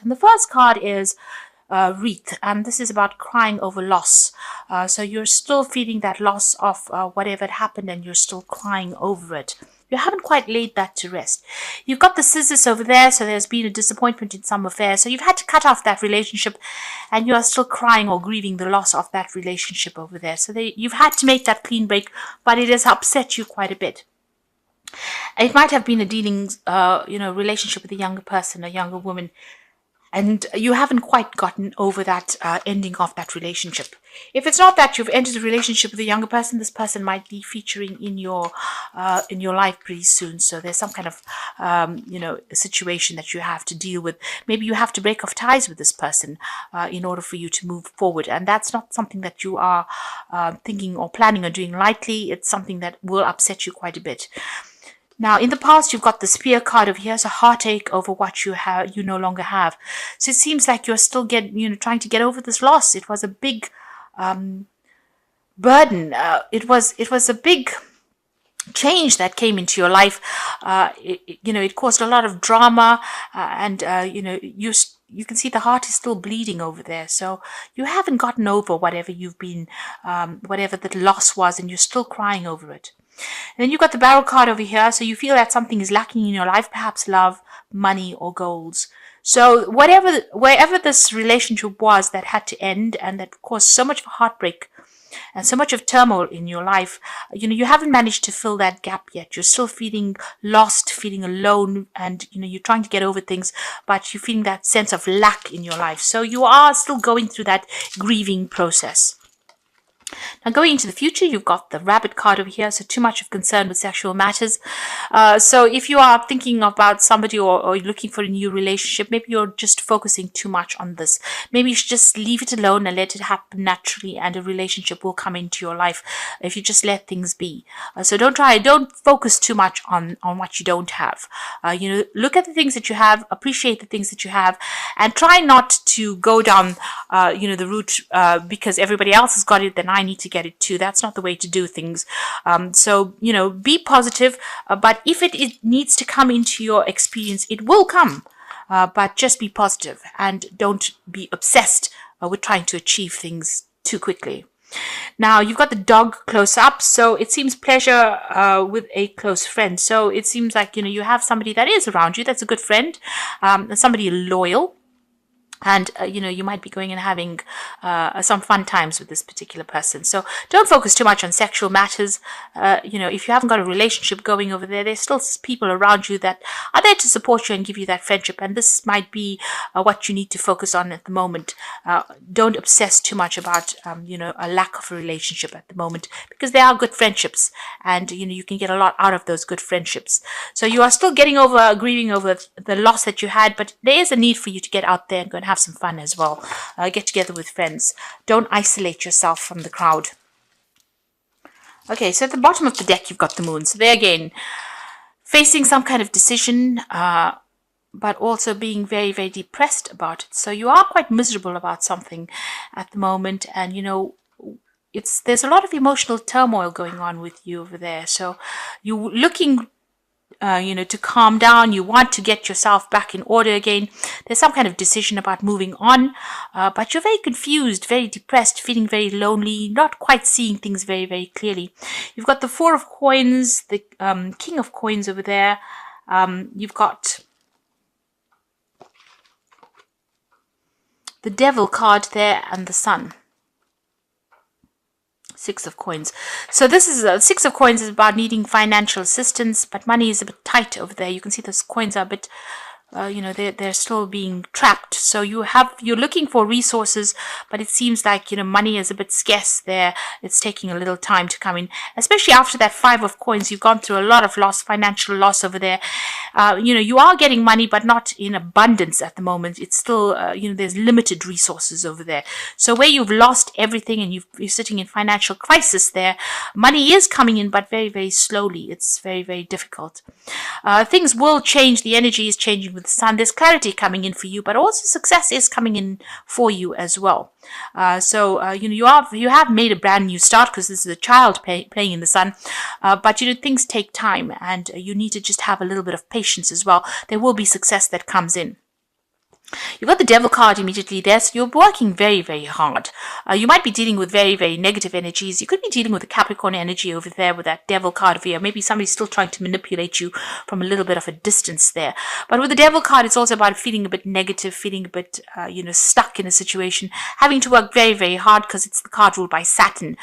And the first card is wreath, and this is about crying over loss. So you're still feeling that loss of whatever had happened, and you're still crying over it. You haven't quite laid that to rest. You've got the scissors over there, so there's been a disappointment in some affair. So you've had to cut off that relationship, and you are still crying or grieving the loss of that relationship over there. So you've had to make that clean break, but it has upset you quite a bit. It might have been a dealings, relationship with a younger person, a younger woman, and you haven't quite gotten over that ending of that relationship. If it's not that you've entered a relationship with a younger person, this person might be featuring in your life pretty soon. So there's some kind of situation that you have to deal with. Maybe you have to break off ties with this person in order for you to move forward, and that's not something that you are thinking or planning on doing lightly. It's something that will upset you quite a bit. Now, in the past, you've got the Spear card over here, so heartache over what you no longer have. So it seems like you're still trying to get over this loss. It was a big burden. It was a big change that came into your life. It caused a lot of drama, and you can see the heart is still bleeding over there. So you haven't gotten over whatever you've been, whatever the loss was, and you're still crying over it. And then you've got the Barrel card over here, so you feel that something is lacking in your life, perhaps love, money, or goals. So wherever this relationship was that had to end and that caused so much heartbreak and so much of turmoil in your life, you haven't managed to fill that gap yet. You're still feeling lost, feeling alone, and you're trying to get over things, but you're feeling that sense of lack in your life. So you are still going through that grieving process. Now, going into the future, you've got the Rabbit card over here, so too much of concern with sexual matters. So if you are thinking about somebody or looking for a new relationship, maybe you're just focusing too much on this. Maybe you should just leave it alone and let it happen naturally, and a relationship will come into your life if you just let things be. So don't focus too much on what you don't have. Look at the things that you have, appreciate the things that you have, and try not to go down, the route because everybody else has got it, then I need to get it too. That's not the way to do things. So be positive, but if it needs to come into your experience, it will come. But just be positive and don't be obsessed with trying to achieve things too quickly. Now, you've got the Dog close up, so it seems pleasure with a close friend. So it seems like you have somebody that is around you, that's a good friend, somebody loyal. And, you might be going and having some fun times with this particular person. So don't focus too much on sexual matters. If you haven't got a relationship going over there, there's still people around you that are there to support you and give you that friendship. And this might be what you need to focus on at the moment. Don't obsess too much about, a lack of a relationship at the moment, because there are good friendships, and, you can get a lot out of those good friendships. So you are still grieving over the loss that you had, but there is a need for you to get out there and go and have some fun as well. Get together with friends. Don't isolate yourself from the crowd. Okay, so at the bottom of the deck, you've got the Moon. So there again, facing some kind of decision, but also being very, very depressed about it. So you are quite miserable about something at the moment, and there's a lot of emotional turmoil going on with you over there. So you're looking to calm down. You want to get yourself back in order again. There's some kind of decision about moving on, but you're very confused, very depressed, feeling very lonely, not quite seeing things very, very clearly. You've got the Four of Coins, the King of Coins over there. You've got the Devil card there and the Sun. Six of Coins. So this is Six of Coins is about needing financial assistance, but money is a bit tight over there. You can see those coins are a bit they're still being trapped. So you're looking for resources, but it seems like money is a bit scarce there. It's taking a little time to come in, especially after that Five of Coins. You've gone through a lot of financial loss over there. You are getting money, but not in abundance at the moment. It's still there's limited resources over there. So where you've lost everything and you're sitting in financial crisis there, money is coming in, but very, very slowly. It's very, very difficult. Things will change. The energy is changing with the Sun. There's clarity coming in for you, but also success is coming in for you as well. You have made a brand new start, because this is a child playing in the Sun, but things take time, and you need to just have a little bit of patience as well. There will be success that comes in. You've got the devil card immediately there, so you're working very, very hard. You might be dealing with very, very negative energies. You could be dealing with the Capricorn energy over there with that devil card over here. Maybe somebody's still trying to manipulate you from a little bit of a distance there. But with the devil card, it's also about feeling a bit negative, feeling a bit, stuck in a situation, having to work very, very hard because it's the card ruled by Saturn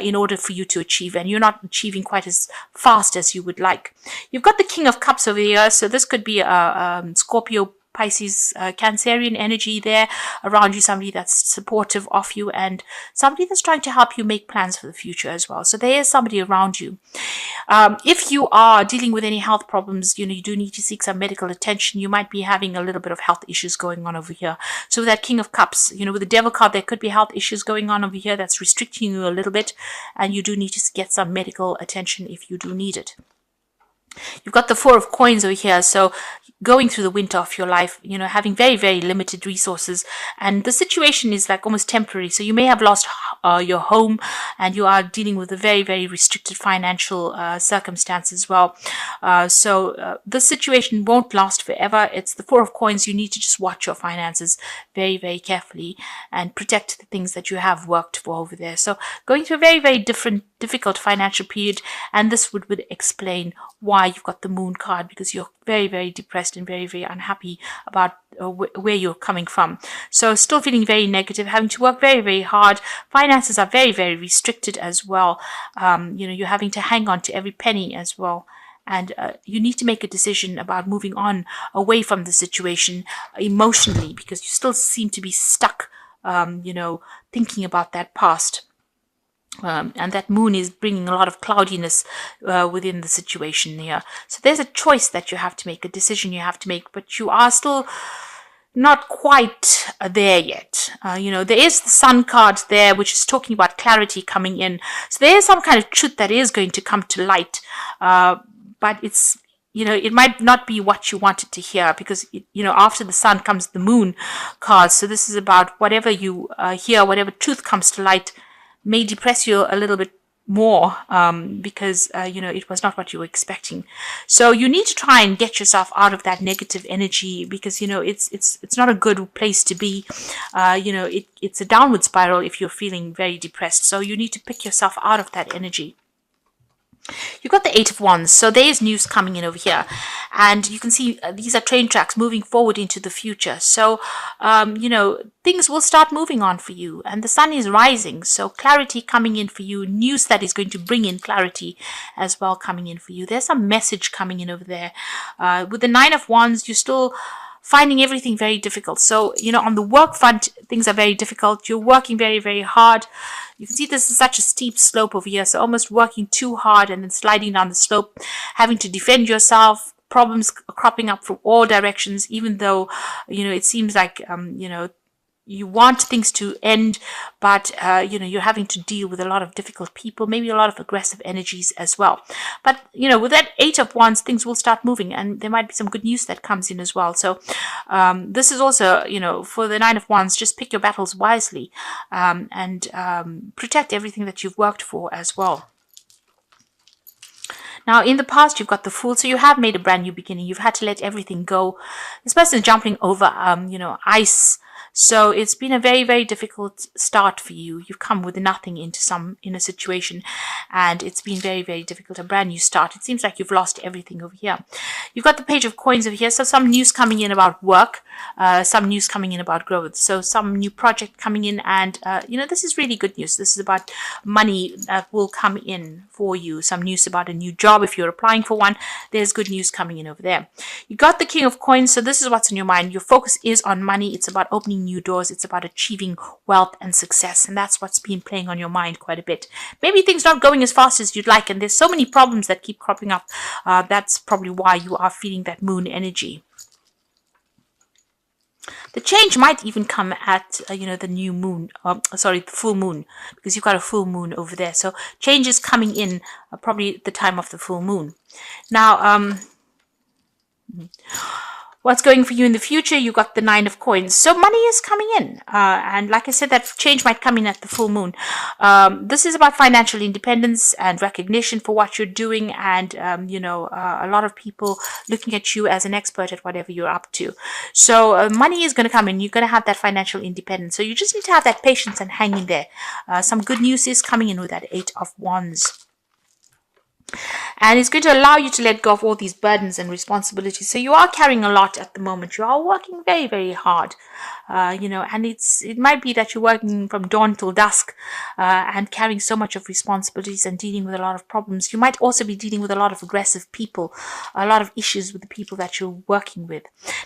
in order for you to achieve, and you're not achieving quite as fast as you would like. You've got the King of Cups over here, so this could be a Scorpio, Pisces, Cancerian energy there around you, somebody that's supportive of you and somebody that's trying to help you make plans for the future as well. So there is somebody around you. If you are dealing with any health problems, you do need to seek some medical attention. You might be having a little bit of health issues going on over here. So with that King of Cups, with the Devil card, there could be health issues going on over here that's restricting you a little bit, and you do need to get some medical attention if you do need it. You've got the Four of Coins over here, so going through the winter of your life, having very, very limited resources, and the situation is like almost temporary. So you may have lost your home, and you are dealing with a very, very restricted financial circumstance as well. So this situation won't last forever. It's the Four of Coins. You need to just watch your finances very, very carefully and protect the things that you have worked for over there. So going through a very, very difficult financial period, and this would explain why you've got the Moon card, because you're very, very depressed and very, very unhappy about where you're coming from. So still feeling very negative, having to work very, very hard. Finances are very, very restricted as well. You're having to hang on to every penny as well. And you need to make a decision about moving on away from the situation emotionally, because you still seem to be stuck, thinking about that past. And that moon is bringing a lot of cloudiness within the situation here. So there's a choice that you have to make, a decision you have to make, but you are still not quite there yet. There is the Sun card there, which is talking about clarity coming in. So there is some kind of truth that is going to come to light, but it's it might not be what you wanted to hear, because, after the Sun comes the Moon card. So this is about whatever you hear, whatever truth comes to light may depress you a little bit more, because it was not what you were expecting. So you need to try and get yourself out of that negative energy, because it's not a good place to be. It's a downward spiral if you're feeling very depressed. So you need to pick yourself out of that energy. You've got the Eight of Wands, so there is news coming in over here, and you can see these are train tracks moving forward into the future. So things will start moving on for you, and the Sun is rising, so clarity coming in for you, news that is going to bring in clarity as well coming in for you. There's some message coming in over there. With the Nine of Wands, you're still finding everything very difficult. So, on the work front, things are very difficult. You're working very, very hard. You can see this is such a steep slope over here. So almost working too hard and then sliding down the slope, having to defend yourself, problems cropping up from all directions, even though, it seems like, you want things to end, but you're having to deal with a lot of difficult people, maybe a lot of aggressive energies as well. But with that Eight of Wands, things will start moving, and there might be some good news that comes in as well. So this is also, for the Nine of Wands, just pick your battles wisely, and protect everything that you've worked for as well. Now, in the past, you've got the Fool, so you have made a brand new beginning. You've had to let everything go. This person is jumping over, ice. So it's been a very, very difficult start for you. You've come with nothing in a situation, and it's been very, very difficult. A brand new start. It seems like you've lost everything over here. You've got the Page of Coins over here. So some news coming in about work, some news coming in about growth. So some new project coming in, and this is really good news. This is about money that will come in for you. Some news about a new job if you're applying for one. There's good news coming in over there. You got the King of Coins. So this is what's in your mind. Your focus is on money. It's about opening new doors. It's about achieving wealth and success, and that's what's been playing on your mind quite a bit. Maybe things not going as fast as you'd like, and there's so many problems that keep cropping up. That's probably why you are feeling that moon energy. The change might even come at the new moon, the full moon, because you've got a full moon over there. So change is coming in probably at the time of the full moon. Now, What's going for you in the future? You got the 9 of coins. So money is coming in. And like I said, that change might come in at the full moon. This is about financial independence and recognition for what you're doing. And, a lot of people looking at you as an expert at whatever you're up to. So money is going to come in. You're going to have that financial independence. So you just need to have that patience and hang in there. Some good news is coming in with that 8 of Wands. And it's going to allow you to let go of all these burdens and responsibilities. So you are carrying a lot at the moment. You are working very, very hard, and it might be that you're working from dawn till dusk and carrying so much of responsibilities and dealing with a lot of problems. You might also be dealing with a lot of aggressive people, a lot of issues with the people that you're working with.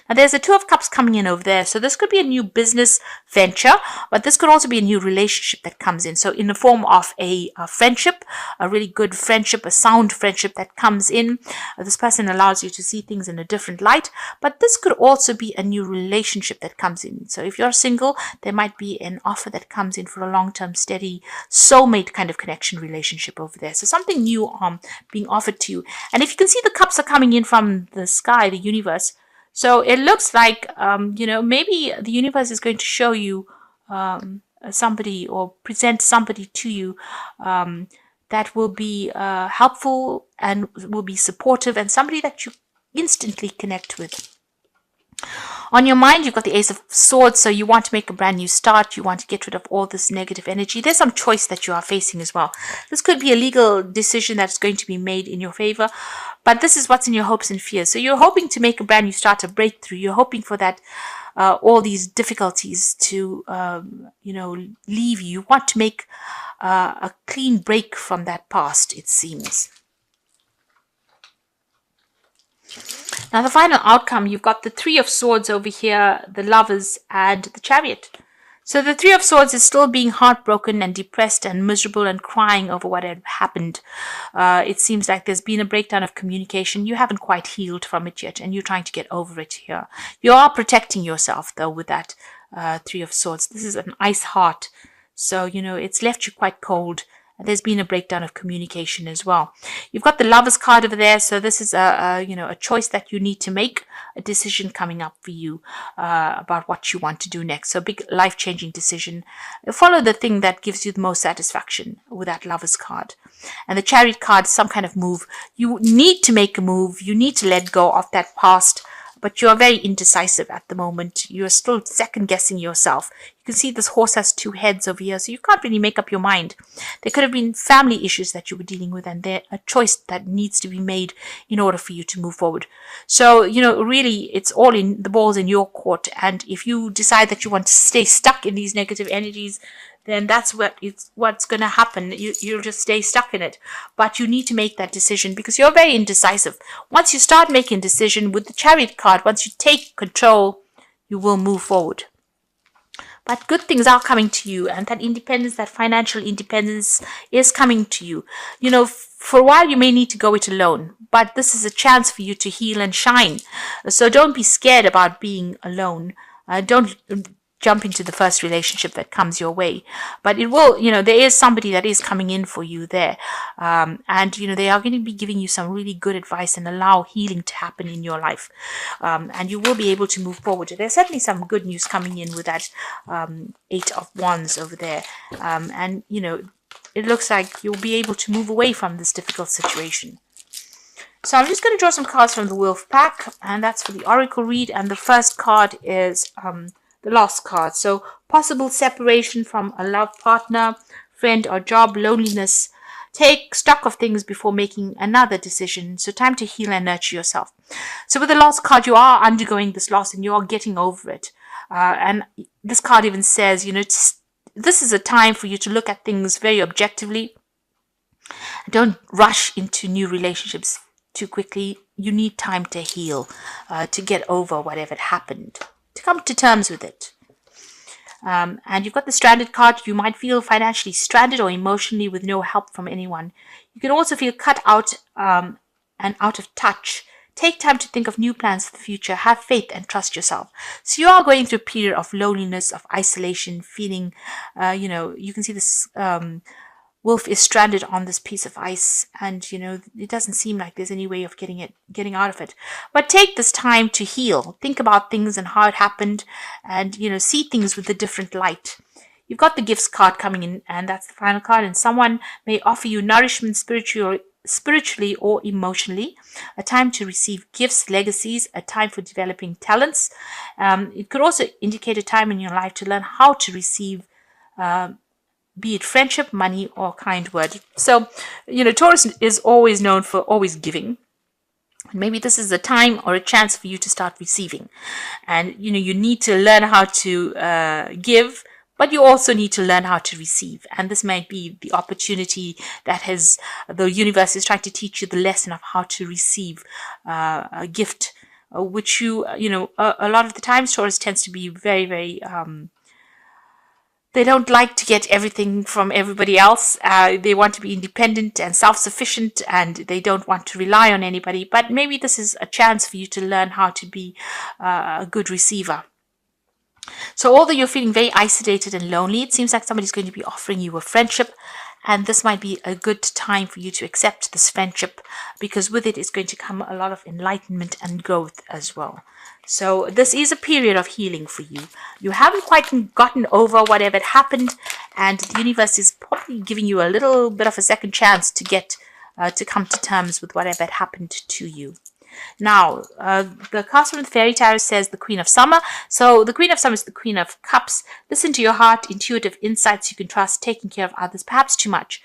Now, there's a 2 of Cups coming in over there. So this could be a new business venture, but this could also be a new relationship that comes in. So in the form of a friendship, a really good friendship, a sound friendship that comes in. This person allows you to see things in a different light, but this could also be a new relationship that comes in. So if you're single, there might be an offer that comes in for a long-term, steady, soulmate kind of connection relationship over there. So something new being offered to you. And if you can see, the cups are coming in from the sky, the universe. So it looks like, maybe the universe is going to show you somebody or present somebody to you that will be helpful and will be supportive, and somebody that you instantly connect with. On your mind, you've got the Ace of Swords, so you want to make a brand new start. You want to get rid of all this negative energy. There's some choice that you are facing as well. This could be a legal decision that's going to be made in your favor, but this is what's in your hopes and fears. So you're hoping to make a brand new start, a breakthrough. You're hoping for that all these difficulties to, leave you. You want to make a clean break from that past, it seems. Now, the final outcome, you've got the 3 of Swords over here, the Lovers, and the Chariot. So the 3 of Swords is still being heartbroken and depressed and miserable and crying over what had happened. It seems like there's been a breakdown of communication. You haven't quite healed from it yet, and you're trying to get over it here. You are protecting yourself, though, with that 3 of Swords. This is an ice heart. So, it's left you quite cold. There's been a breakdown of communication as well. You've got the Lovers card over there. So this is a choice that you need to make, a decision coming up for you about what you want to do next. So a big life-changing decision. Follow the thing that gives you the most satisfaction with that Lovers card. And the Chariot card, some kind of move. You need to make a move. You need to let go of that past. But you are very indecisive at the moment. You are still second-guessing yourself. You can see this horse has 2 heads over here, so you can't really make up your mind. There could have been family issues that you were dealing with, and there's a choice that needs to be made in order for you to move forward. So, really, it's all in the ball's in your court. And if you decide that you want to stay stuck in these negative energies, then that's what's going to happen. You'll just stay stuck in it. But you need to make that decision because you're very indecisive. Once you start making a decision with the Chariot card, once you take control, you will move forward. But good things are coming to you, and that independence, that financial independence is coming to you. For a while you may need to go it alone, but this is a chance for you to heal and shine. So don't be scared about being alone. Don't jump into the first relationship that comes your way, but it will, there is somebody that is coming in for you there, and they are going to be giving you some really good advice and allow healing to happen in your life, and you will be able to move forward. There's certainly some good news coming in with that 8 of Wands over there, and it looks like you'll be able to move away from this difficult situation. So I'm just going to draw some cards from the Wolf Pack, and that's for the Oracle read. And the first card is the Lost card. So possible separation from a love partner, friend or job, loneliness. Take stock of things before making another decision. So time to heal and nurture yourself. So with the Lost card, you are undergoing this loss and you are getting over it. And this card even says, this is a time for you to look at things very objectively. Don't rush into new relationships too quickly. You need time to heal, to get over whatever happened, to come to terms with it. And you've got the Stranded card. You might feel financially stranded or emotionally with no help from anyone. You can also feel cut out and out of touch. Take time to think of new plans for the future. Have faith and trust yourself. So you are going through a period of loneliness, of isolation, feeling, you can see this wolf is stranded on this piece of ice, and it doesn't seem like there's any way of getting out of it. But take this time to heal. Think about things and how it happened, and see things with a different light. You've got the gifts card coming in, and that's the final card. And someone may offer you nourishment spiritually or emotionally, a time to receive gifts, legacies, a time for developing talents. It could also indicate a time in your life to learn how to receive, be it friendship, money, or kind word. So, Taurus is always known for always giving. Maybe this is a time or a chance for you to start receiving. And, you need to learn how to give, but you also need to learn how to receive. And this might be the opportunity that the universe is trying to teach you the lesson of how to receive a gift, which a lot of the times Taurus tends to be very, very, they don't like to get everything from everybody else. They want to be independent and self-sufficient, and they don't want to rely on anybody. But maybe this is a chance for you to learn how to be a good receiver. So although you're feeling very isolated and lonely, it seems like somebody's going to be offering you a friendship, and this might be a good time for you to accept this friendship, because with it is going to come a lot of enlightenment and growth as well. So this is a period of healing for you. You haven't quite gotten over whatever happened, and the universe is probably giving you a little bit of a second chance to get to come to terms with whatever had happened to you. Now, the card from the Fairy Tarot says the Queen of Summer. So the Queen of Summer is the Queen of Cups. Listen to your heart, intuitive insights you can trust, taking care of others, perhaps too much.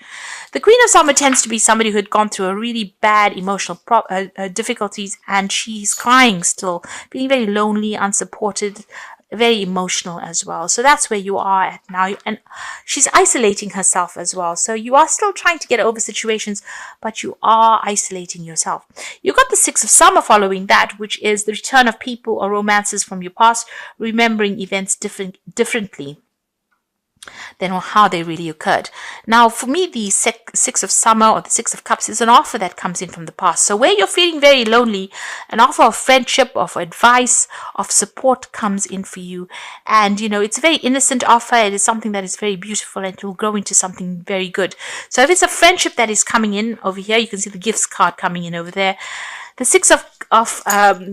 The Queen of Summer tends to be somebody who had gone through a really bad emotional difficulties, and she's crying still, feeling very lonely, unsupported, very emotional as well. So that's where you are at now, and she's isolating herself as well. So you are still trying to get over situations, but you are isolating yourself. You've got the Six of Summer following that, which is the return of people or romances from your past, remembering events differently than how they really occurred. Now, for me, the Six of Summer or the Six of Cups is an offer that comes in from the past. So where you're feeling very lonely, an offer of friendship, of advice, of support comes in for you. And, it's a very innocent offer. It is something that is very beautiful, and it will grow into something very good. So if it's a friendship that is coming in over here, you can see the gifts card coming in over there. The Six of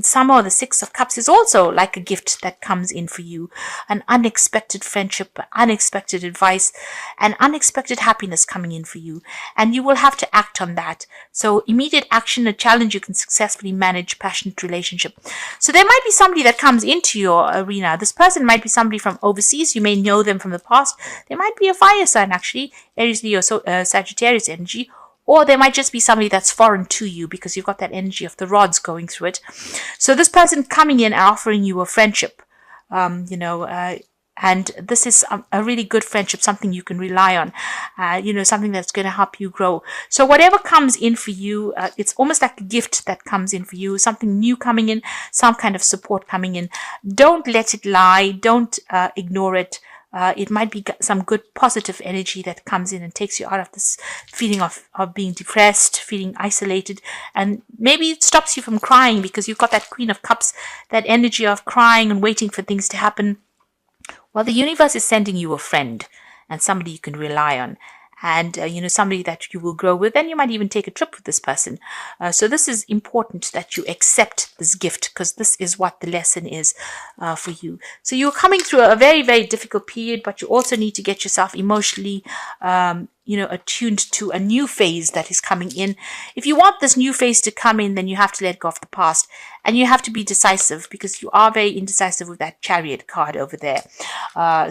Summer or the Six of Cups is also like a gift that comes in for you. An unexpected friendship, unexpected advice, and unexpected happiness coming in for you. And you will have to act on that. So immediate action, a challenge you can successfully manage, passionate relationship. So there might be somebody that comes into your arena. This person might be somebody from overseas. You may know them from the past. They might be a fire sign, actually, Aries, Leo, Sagittarius energy. Or there might just be somebody that's foreign to you, because you've got that energy of the rods going through it. So this person coming in and offering you a friendship, and this is a really good friendship, something you can rely on, something that's going to help you grow. So whatever comes in for you, it's almost like a gift that comes in for you, something new coming in, some kind of support coming in. Don't let it lie. Don't ignore it. It might be some good positive energy that comes in and takes you out of this feeling of being depressed, feeling isolated, and maybe it stops you from crying, because you've got that Queen of Cups, that energy of crying and waiting for things to happen. Well, the universe is sending you a friend and somebody you can rely on, and somebody that you will grow with, and you might even take a trip with this person. So this is important that you accept this gift, because this is what the lesson is for you. So you're coming through a very, very difficult period, but you also need to get yourself emotionally attuned to a new phase that is coming in. If you want this new phase to come in, then you have to let go of the past, and you have to be decisive, because you are very indecisive with that Chariot card over there.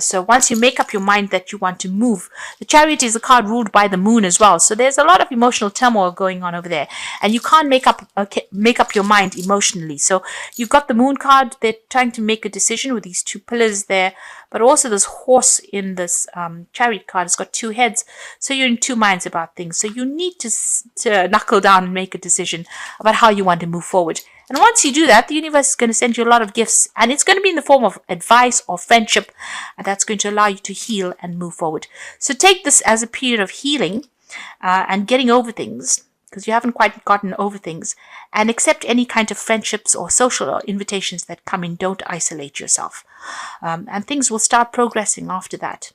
So once you make up your mind that you want to move, the Chariot is a card ruled by the moon as well. So there's a lot of emotional turmoil going on over there, and you can't make up your mind emotionally. So you've got the moon card. They're trying to make a decision with these two pillars there, but also this horse in this Chariot card has got two heads. So you're in two minds about things. So you need to knuckle down and make a decision about how you want to move forward. And once you do that, the universe is going to send you a lot of gifts, and it's going to be in the form of advice or friendship, and that's going to allow you to heal and move forward. So take this as a period of healing and getting over things, because you haven't quite gotten over things, and accept any kind of friendships or social invitations that come in. Don't isolate yourself, and things will start progressing after that.